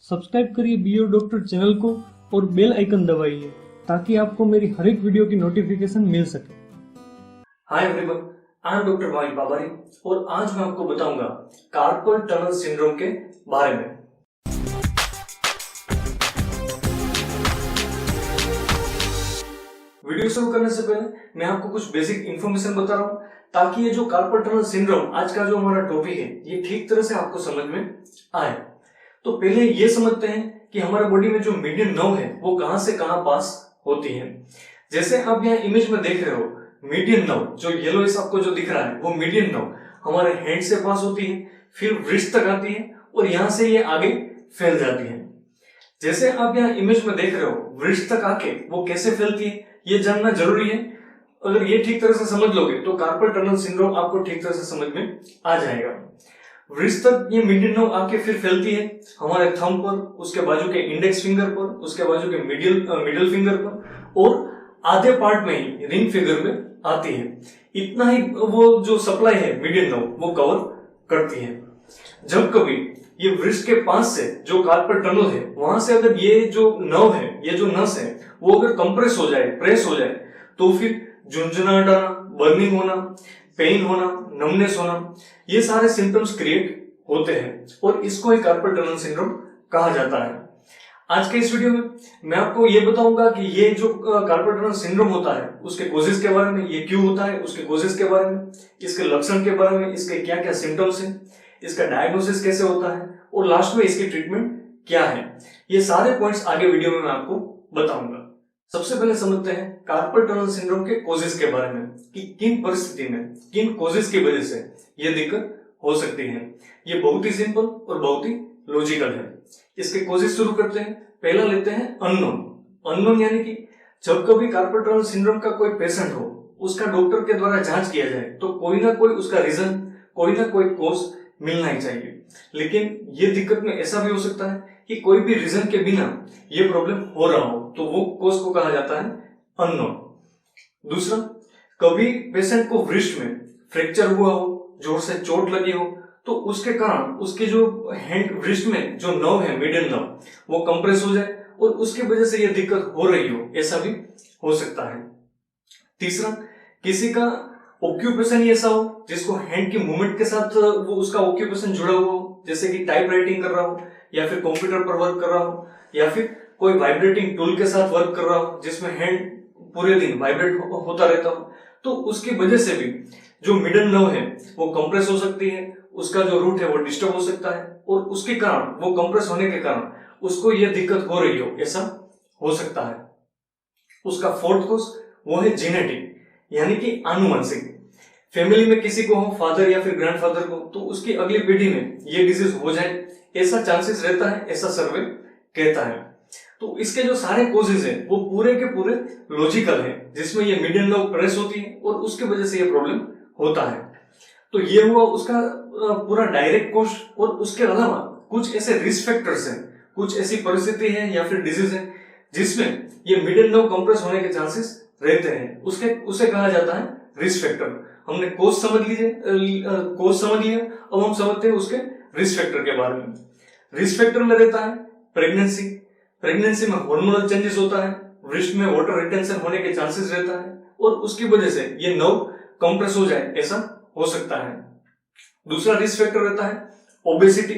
Subscribe करिए BO doctor channel को और बेल आइकन दबाइए ताकि आपको मेरी हर एक वीडियो की नोटिफिकेशन मिल सके। Hi everyone, I am doctor Mohit Babri और आज मैं आपको बताऊंगा कार्पल टनल सिंड्रोम के बारे में। वीडियो शुरू करने से पहले मैं आपको कुछ बेसिक इंफॉर्मेशन बता रहा हूं ताकि ये जो कार्पल टनल सिंड्रोम आज का जो हमारा टॉपिक है ये ठीक तरह से आपको समझ में आए। तो पहले ये समझते हैं कि हमारे बॉडी में जो मीडियन नर्व है वो कहां से कहां पास होती है। जैसे आप यहाँ इमेज में देख रहे हो, मीडियन नर्व जो येलो आपको जो दिख रहा है वो मीडियन नर्व हमारे हैंड से पास होती है, फिर व्रिस्ट तक आती है और यहां से ये आगे फैल जाती है। जैसे आप यहाँ इमेज में देख रहे हो, व्रिस्ट तक आके वो कैसे फैलती है ये जानना जरूरी है। अगर ये ठीक तरह से समझ लोगे तो कार्पल टनल सिंड्रोम आपको ठीक तरह से समझ में आ जाएगा। व्रिस्ट तक ये मीडियन नर्व आके फिर फैलती है हमारे थंब पर, उसके बाजू के इंडेक्स फिंगर पर, उसके बाजू के मिडिल फिंगर पर और आधे पार्ट में ही रिंग फिंगर में आती है। इतना ही वो जो सप्लाई है मीडियन नर्व वो कवर करती है। जब कभी ये व्रिस्ट के पास से जो कार्पल टनल है वहां से अगर ये जो नर्व है, ये जो नस है वो अगर कंप्रेस हो जाए, प्रेस हो जाए तो फिर झुंझुनाहट आना, बर्निंग होना, पेन होना, नमनेस होना, ये सारे सिम्टम्स क्रिएट होते हैं और इसको ही कार्पल टनल सिंड्रोम कहा जाता है। आज के इस वीडियो में मैं आपको ये बताऊंगा कि ये जो कार्पल टनल सिंड्रोम होता है उसके कोजेस के बारे में, ये क्यों होता है, उसके कोजेस के बारे में, इसके लक्षण के बारे में, इसके क्या क्या सिम्टम्स हैं, इसका डायग्नोसिस कैसे होता है और लास्ट में इसकी ट्रीटमेंट क्या है। ये सारे पॉइंट्स आगे वीडियो में मैं आपको बताऊंगा। सबसे पहले समझते हैं कार्पल टनल सिंड्रोम के कोजेस के बारे में कि किन परिस्थिति में, किन कोजेस की वजह से ये दिक्कत हो सकती है। ये बहुत ही सिंपल और बहुत ही लॉजिकल है। इसके कोजेस शुरू करते हैं। पहला लेते हैं अननोन। अननोन यानी कि जब कभी कार्पल टनल सिंड्रोम का कोई पेशेंट हो, उसका डॉक्टर के द्वारा जांच किया जाए तो कोई ना कोई उसका रीजन, कोई ना कोई कोज मिलना ही चाहिए। लेकिन ये दिक्कत में ऐसा भी हो सकता है कि कोई भी रीजन के बिना ये प्रॉब्लम हो रहा हो, तो वो कोज को कहा जाता है अननोन। दूसरा, कभी पेशेंट को व्रिस्ट में फ्रैक्चर हुआ हो, जोर से चोट लगी हो, तो उसके कारण उसके जो हैंड व्रिस्ट में जो नर्व है, मीडियन नर्व, वो कंप्रेस हो जाए और उसकी वजह से ये दिक्कत हो रही हो, ऐसा भी हो सकता है। तीसरा, किसी का ऑक्यूपेशन ऐसा हो जिसको हैंड की मूवमेंट के साथ वो उसका ऑक्यूपेशन जुड़ा हुआ हो, जैसे कि टाइप राइटिंग कर रहा हो या फिर कंप्यूटर पर वर्क कर रहा हो या फिर कोई वाइब्रेटिंग टूल के साथ वर्क कर रहा हो जिसमें हैंड पूरे दिन वाइब्रेट होता रहता हो, तो उसकी वजह से भी जो मिडल नर्व है वो कंप्रेस हो सकती है, उसका जो रूट है वो डिस्टर्ब हो सकता है और उसके कारण, वो कंप्रेस होने के कारण उसको ये दिक्कत हो रही हो, ऐसा हो सकता है। उसका फोर्थ कोज वो है जेनेटिक, यानी कि आनुवंशिक। फैमिली में किसी को हो, फादर या फिर ग्रैंडफादर को, तो उसकी अगली पीढ़ी में ये डिजीज हो जाए, ऐसा चांसेस रहता है, ऐसा सर्वे कहता है। तो इसके जो सारे कोजेज है वो पूरे के पूरे लॉजिकल है, जिसमें ये मीडियन नर्व प्रेस होती है और उसकी वजह से ये प्रॉब्लम होता है। तो ये हुआ उसका पूरा डायरेक्ट कोज। और उसके अलावा कुछ ऐसे रिस्क फैक्टर्स हैं, कुछ ऐसी परिस्थिति है या फिर डिजीज है जिसमें ये मीडियन नर्व कंप्रेस होने के चांसेस रहते हैं, उसे कहा जाता है रिस्क फैक्टर। हमने कोज समझ लिया, अब हम समझते हैं उसके रिस्क फैक्टर के बारे में। रिस्क फैक्टर में रहता है प्रेगनेंसी में हार्मोनल चेंजेस होता है, व्रिस्ट में वाटर रिटेंशन होने के चांसेस रहता है और उसकी वजह से ये नर्व कंप्रेस हो जाए, ऐसा हो सकता है। दूसरा रिस्क फैक्टर रहता है ओबेसिटी,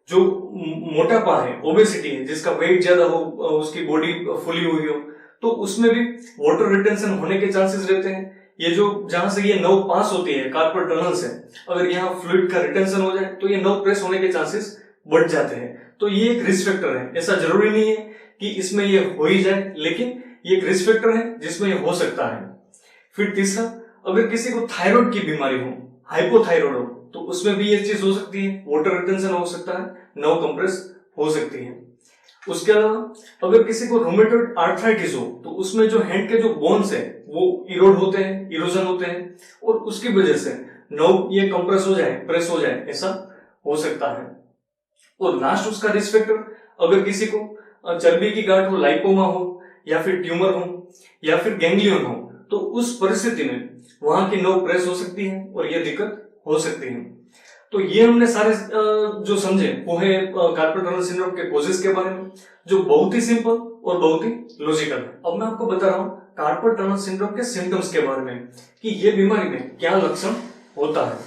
जो मोटापा है, ओबेसिटी है, जिसका वेट ज्यादा हो, उसकी बॉडी फुली हुई हो, तो उसमें भी वाटर रिटेंशन होने के चांसेस रहते हैं। ये जो जहां से ये नर्व पास होती है कार्पल टनल से, अगर यहाँ फ्लूइड का रिटेंशन हो जाए तो ये नर्व प्रेस होने के चांसेस बढ़ जाते हैं। तो ये एक रिस्क फैक्टर है। ऐसा जरूरी नहीं है कि इसमें ये हो ही जाए, लेकिन ये एक रिस्क फैक्टर है जिसमें ये हो सकता है। फिर तीसरा, अगर किसी को थायराइड की बीमारी हो, हाइपोथायराइड हो, तो उसमें भी ये चीज हो सकती है, वाटर रिटेंशन हो सकता है, नर्व कंप्रेस हो सकती है। उसके अलावा अगर किसी को रूमेटॉइड आर्थराइटिस हो, तो उसमें जो हैंड के जो बोन्स है वो इरोड होते हैं, इरोजन होते हैं और उसकी वजह से नर्व ये कंप्रेस हो जाए, प्रेस हो जाए, ऐसा हो सकता है। और लास्ट उसका रिस्क फैक्टर, अगर किसी को चर्बी की गांठ हो, लाइपोमा हो या फिर ट्यूमर हो या फिर गैंग्लियन हो, तो उस परिस्थिति में वहां की नर्व प्रेस हो सकती है और यह दिक्कत हो सकती है। तो ये हमने सारे जो समझे वो है कार्पल टनल सिंड्रोम के कॉजेस के बारे में, जो बहुत ही सिंपल और बहुत ही लॉजिकल है। अब मैं आपको बता रहा हूँ कार्पल टनल सिंड्रोम के सिम्टम्स के बारे में कि ये बीमारी में क्या लक्षण होता है।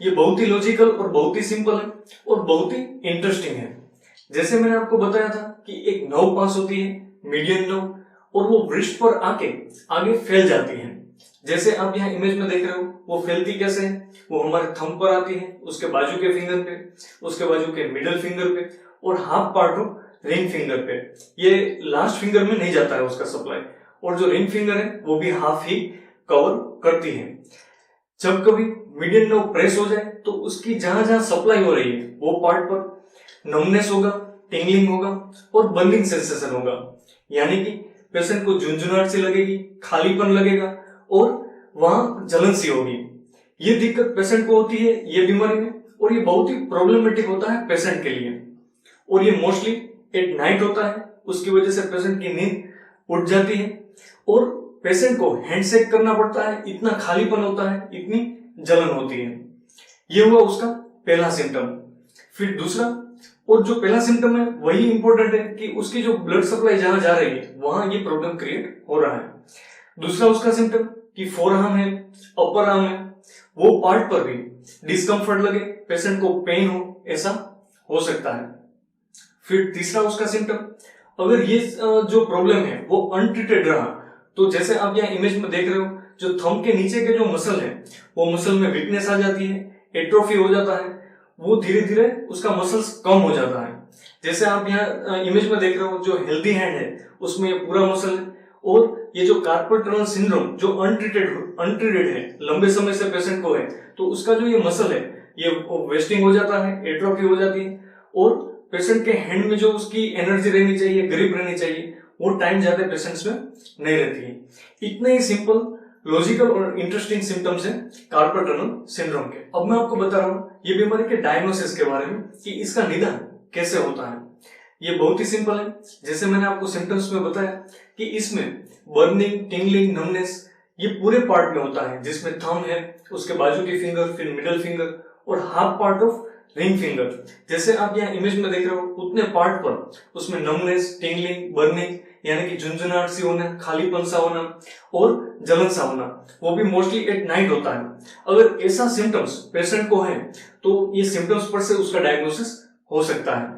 ये बहुत ही लॉजिकल और बहुत ही सिंपल है और बहुत ही इंटरेस्टिंग है। जैसे मैंने आपको बताया था कि एक नर्व पास होती है, मीडियन नर्व, और वो वृष्ट पर आगे फैल जाती है। जैसे आप यहाँ इमेज में देख रहे हो, वो फैलती कैसे है, वो हमारे थंब पर आती है, उसके बाजू के फिंगर पे, उसके बाजू के मिडल फिंगर पे और half part of ring finger पे। ये लास्ट फिंगर में नहीं जाता है उसका सप्लाई, और जो रिंग फिंगर है वो भी हाफ ही कवर करती है। जब कभी मीडियन नर्व प्रेस हो जाए तो उसकी जहां जहां सप्लाई हो रही है वो पार्ट पर नमनेस होगा, टिंगलिंग होगा और बर्निंग सेंसेशन होगा, यानी कि पेशेंट को झुंझुनाहट सी लगेगी, खालीपन लगेगा और वहां जलन सी होगी। ये दिक्कत पेशेंट को होती है ये बीमारी में, और ये बहुत ही प्रॉब्लमेटिक होता है पेशेंट के लिए, और ये मोस्टली एट नाइट होता है। उसकी वजह से पेशेंट की नींद उठ जाती है और पेशेंट को हैंडशेक करना पड़ता है, इतना खालीपन होता है, इतनी जलन होती है। ये हुआ उसका पहला सिम्टम। फिर दूसरा, और जो पहला सिम्टम है वही इंपॉर्टेंट है कि उसकी जो ब्लड सप्लाई जहां जा रही है वहां ये प्रॉब्लम क्रिएट हो रहा है। दूसरा उसका सिम्टम कि फोरआर्म है, अपर आर्म है, वो पार्ट पर भी डिस्कम्फर्ट लगे, पेशेंट को पेन हो, ऐसा हो सकता है। फिर तीसरा उसका सिम्टम, अगर ये जो प्रॉब्लम है वो अनट्रीटेड रहा, तो जैसे आप यहाँ इमेज में देख रहे हो, जो थंब के नीचे के जो मसल है वो मसल में वीकनेस आ जाती है, एट्रोफी हो जाता है, वो धीरे धीरे उसका मसल्स कम हो जाता है। जैसे आप यहाँ इमेज में देख रहे हो, जो हेल्दी हैंड है उसमें पूरा मसल है, और ये जो कार्पल टनल सिंड्रोम जो अनट्रीटेड है, लंबे समय से पेशेंट को है, तो उसका जो ये मसल है ये वेस्टिंग हो जाता है, एट्रोफी हो जाती है, और पेशेंट के हैंड में जो उसकी एनर्जी रहनी चाहिए, ग्रिप रहनी चाहिए, वो टाइम ज्यादा पेशेंट्स में नहीं रहती है। इतने ही सिंपल, लॉजिकल और इंटरेस्टिंग सिम्टम्स हैं कार्पल टनल सिंड्रोम के। अब मैं आपको बता रहा हूँ ये बीमारी के डायग्नोसिस के बारे में कि इसका निदान कैसे होता है। ये बहुत ही सिंपल है। जैसे मैंने आपको सिम्टम्स में बताया कि इसमें बर्निंग, टिंगलिंग, नमनेस ये पूरे पार्ट में होता है, जिसमें थंब है, उसके बाजू की फिंगर, फिर मिडल फिंगर और half part of ring finger. जैसे आप यहाँ इमेज में देख रहे हो, उतने पार्ट पर उसमें नमनेस, टिंगलिंग, बर्निंग यानी कि झुंझुनाहट सी होना, खालीपन सा होना और जलन सा होना, वो भी मोस्टली एट नाइट होता है। अगर ऐसा सिम्टम्स पेशेंट को है तो ये सिम्टम्स पर से उसका डायग्नोसिस हो सकता है।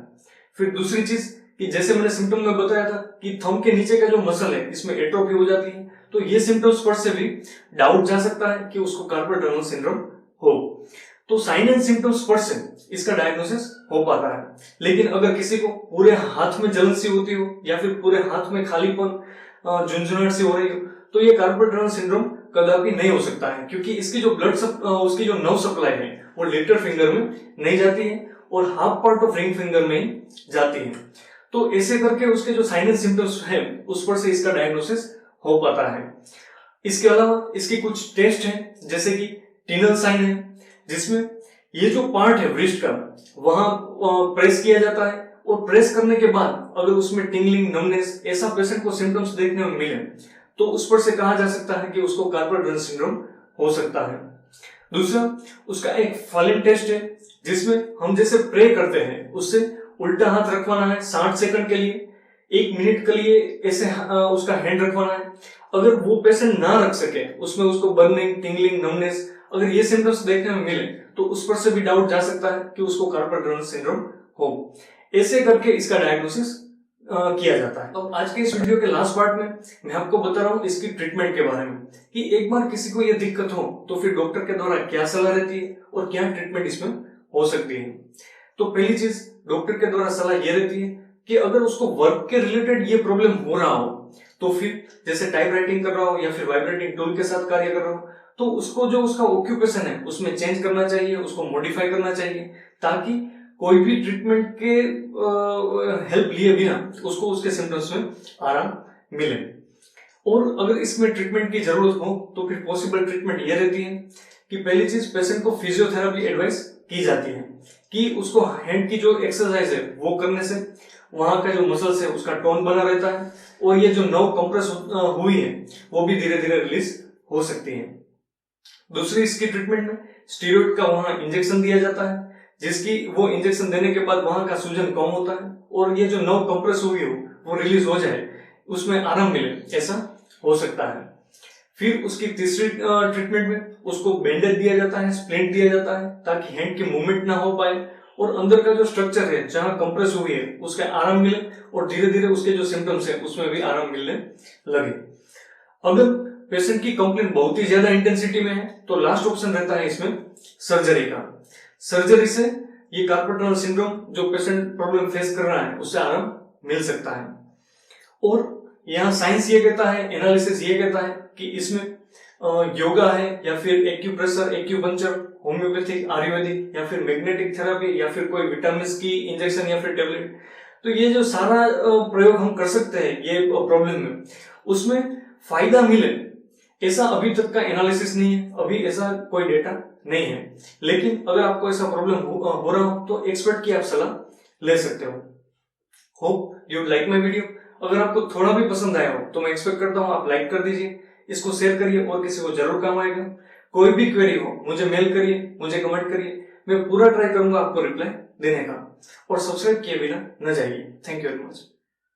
फिर दूसरी चीज कि जैसे मैंने सिम्टम में बताया था कि थंब के नीचे का जो मसल है इसमें एट्रोफी हो जाती है, तो ये सिम्टम्स पर से भी डाउट जा सकता है कि उसको कार्पल टनल सिंड्रोम हो। तो साइन एंड सिम्टम्स पर से इसका डायग्नोसिस हो पाता है। लेकिन अगर किसी को पूरे हाथ में जलन सी होती हो या फिर पूरे हाथ में खालीपन, झुंझुनाहट सी हो रही हो, तो ये कार्पल टनल सिंड्रोम कदापि नहीं हो सकता है, क्योंकि इसकी जो उसकी जो नर्व सप्लाई है वो लिटिल फिंगर में नहीं जाती है और half part of ring finger में ही जाती है। तो ऐसे करके उसके जो साइन एंड सिम्टम्स है उस पर से इसका डायग्नोसिस हो पाता है। इसके अलावा इसकी कुछ टेस्ट हैं, जैसे कि टिनल साइन है, जिसमें ये जो पार्ट है वृष्ट का वहां प्रेस किया जाता है, और प्रेस करने के बाद अगर उसमें टिंगलिंग, नमनेस ऐसा पेशेंट को सिम्टम्स देखने में मिले तो उस पर से कहा जा सकता है कि उसको कार्पल टनल सिंड्रोम हो सकता है। दूसरा उसका एक फलन टेस्ट है, जिसमें हम जैसे प्रे करते हैं उससे उल्टा हाथ रखवाना है 60 सेकंड के लिए, 1 मिनट के लिए ऐसे उसका हैंड रखवाना है। अगर वो पेशेंट ना रख सके, उसमें उसको बर्निंग, टिंगलिंग, नमनेस अगर ये सिम्टम्स देखने में मिले तो उस पर से भी डाउट जा सकता है कि उसको कार्पल टनल सिंड्रोम हो। ऐसे करके इसका डायग्नोसिस किया जाता है। अब आज के इस वीडियो के लास्ट पार्ट में मैं आपको बता रहा हूँ इसकी ट्रीटमेंट के बारे में, कि एक बार किसी को ये दिक्कत हो तो फिर डॉक्टर के द्वारा क्या सलाह रहती है और क्या ट्रीटमेंट इसमें हो सकती है। तो पहली चीज डॉक्टर के द्वारा सलाह ये रहती है कि अगर उसको वर्क के रिलेटेड ये प्रॉब्लम हो रहा हो, तो फिर जैसे टाइप राइटिंग कर रहा हो या फिर वाइब्रेटिंग टूल के साथ कार्य कर रहा हो, तो उसको जो उसका ऑक्यूपेशन है उसमें चेंज करना चाहिए, उसको मॉडिफाई करना चाहिए, ताकि कोई भी ट्रीटमेंट के हेल्प लिए बिना उसको उसके सिम्टम्स में आराम मिले। और अगर इसमें ट्रीटमेंट की जरूरत हो तो फिर पॉसिबल ट्रीटमेंट ये रहती है कि पहली चीज पेशेंट को फिजियोथेरेपी एडवाइस की जाती है कि उसको हैंड की जो एक्सरसाइज है वो करने से वहां का जो मसल्स है उसका टोन बना रहता है, और ये जो नर्व कंप्रेस हुई है वो भी धीरे धीरे रिलीज हो सकती है। दूसरी इसकी ट्रीटमेंट में स्टीरॉइड का वहां इंजेक्शन दिया जाता है, जिसकी वो इंजेक्शन देने के बाद वहां का सूजन कम होता है और ये जो नर्व कंप्रेस हुई हो वो रिलीज हो जाए, उसमें आराम मिले, ऐसा हो सकता है। फिर उसकी तीसरी ट्रीटमेंट में उसको बैंडेज दिया जाता है, स्प्लिंट दिया जाता है, ताकि हैंड की मूवमेंट ना हो पाए और अंदर का जो स्ट्रक्चर है जहां कंप्रेस हुई है उसका आराम मिले और धीरे धीरे उसके जो सिम्टम्स है उसमें भी आराम मिलने लगे। अगर पेशेंट की कंप्लेंट बहुत ही ज्यादा इंटेंसिटी में है तो लास्ट ऑप्शन रहता है इसमें सर्जरी का। सर्जरी से ये कार्पल टनल सिंड्रोम जो पेशेंट प्रॉब्लम फेस कर रहा है उससे आराम मिल सकता है। और यहाँ साइंस ये कहता है, एनालिसिस ये कहता है कि इसमें योगा है या फिर एक्यूप्रेशर, एक्यूपंक्चर, होम्योपैथिक, आयुर्वेदिक या फिर मैग्नेटिक थेरेपी या फिर कोई विटामिन की इंजेक्शन या फिर टेबलेट, तो ये जो सारा प्रयोग हम कर सकते हैं ये प्रॉब्लम में, उसमें फायदा मिले ऐसा अभी तक का एनालिसिस नहीं है, अभी ऐसा कोई डेटा नहीं है। लेकिन अगर आपको ऐसा प्रॉब्लम हो रहा हो तो एक्सपर्ट की आप सलाह ले सकते हो। Hope you like my video. अगर आपको थोड़ा भी पसंद आया हो तो मैं एक्सपेक्ट करता हूं आप लाइक कर दीजिए, इसको शेयर करिए और किसी को जरूर काम आएगा। कोई भी क्वेरी हो मुझे मेल करिए, मुझे कमेंट करिए, मैं पूरा ट्राई करूंगा आपको रिप्लाई देने का। और सब्सक्राइब किए बिना न जाइए। Thank you very much.